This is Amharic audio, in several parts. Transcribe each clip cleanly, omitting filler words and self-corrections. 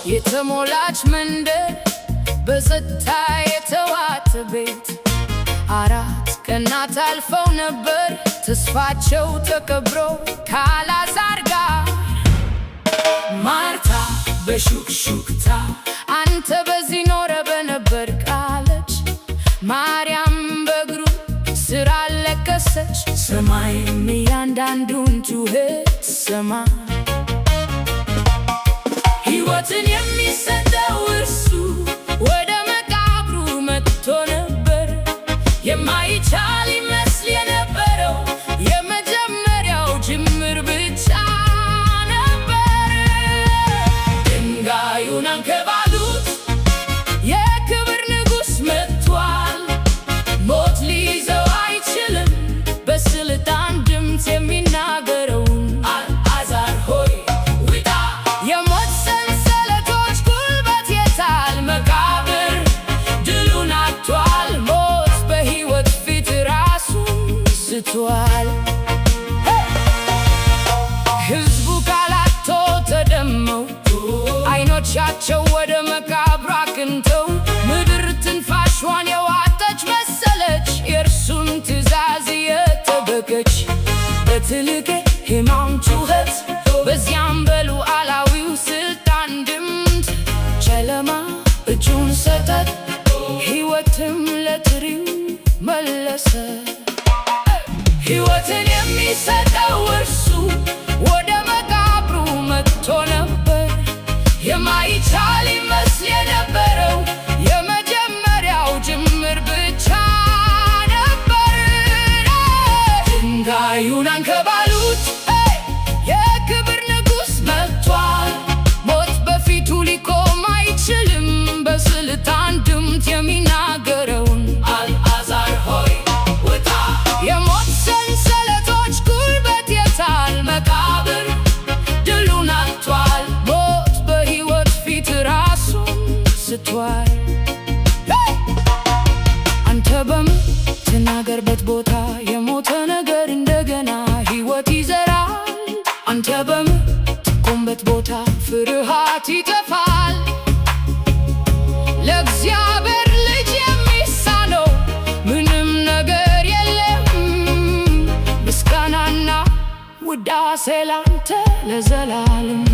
የተሞላች መንደር በጸጥታ የተዋጠ ቤት 4 ቀናት አልፈው ነበር ተስፋቸው ተከብሮ ከአልዓዛር ጋር። ማርታ በሹክሹክታ አንተ በዚህ ኖረ በነበር ቃለች። ማርያም በእግሩ ስር አለቀሰች። ሰማይም እያንዳንዱን ጩኸት ሰማ። ሕይወትን የሚሰጠው እርሱ ወደ መቃብሩ መጥቶ ነበር። የማይቻል ይመስል የነበረው የመጀመሪያው ጅምር ብቻ ነበር። ድንጋዩን አንከባሉት፣ የክብር ንጉሥ መጥቷል። ሞት ሊይዘው አይችልም። በስልጣን ድምፅ የሚናገረውን አልዓዛር ሆይ ውጣ! የሞት ሰንሰለቶች ጉልበት የታል? መቃብር ድሉን አጥቷል። ሞት በሕይወት ፊት ራሱን ስቷል። ሕዝቡ ቃላቶ ተደመው፣ ዓይኖቻቸው ወደ መቃብር አቅንተው፣ ምድር ትንፋሿን የዋጠች መሰለች። የእርሱን ትእዛዝ እየጠበቀች በትልቅ ሕማም ጩኸት፣ በዚያም በሉዓላዊው ሥልጣን ድምፅ ጨለማ እጁን ሰጠ፣ ሕይወትም ለጥሪው መለሰ። ሕይወትን የሚሰጠው እርሱ ወደ መቃብሩ መጥቶ ነበር። የማይቻል ይመስል የነበረው የመጀመሪያው ጅምር ብቻ ነበር። ድንጋዩን አንከባሉት፣ የክብር ንጉሥ መጥቷል። ሞት በፊቱ ሊቆም አይችልም። በስልጣን ድምፅ የሚናገረውን አልዓዛር ሆይ ውጣ! የሞት ሰንሰለቶች ጉልበት የታል? መቃብር ድሉን አጥቷል። ሞት በሕይወት ፊት ራሱን ስቷል። አንተ በምትናገርበት ቦታ የሞተ ነገር እንደገና ሕይወት ይዘራል። አንተ በምትቆምበት ቦታ ፍርሃት ይጠፋል። ለእግዚአብሔር ልጅ የሚሳነው ምንም ነገር የለም። ምስጋናና ውዳሴ ላንተ ለዘላለም።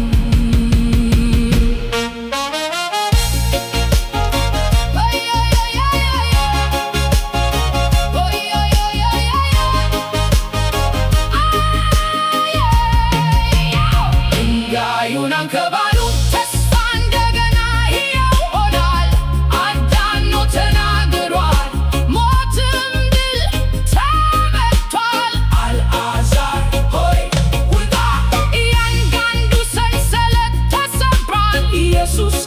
ድንጋዩን አንከባሉት፣ ተስፋ እንደገና ሕያው ሆኗል። አዳኖ ተናግሯል፣ ሞትም ድል ተመቷል። አልዓዛር ሆይ ውጣ! እያንዳንዱ ሰንሰለት ተሰብሯል። ኢየሱስ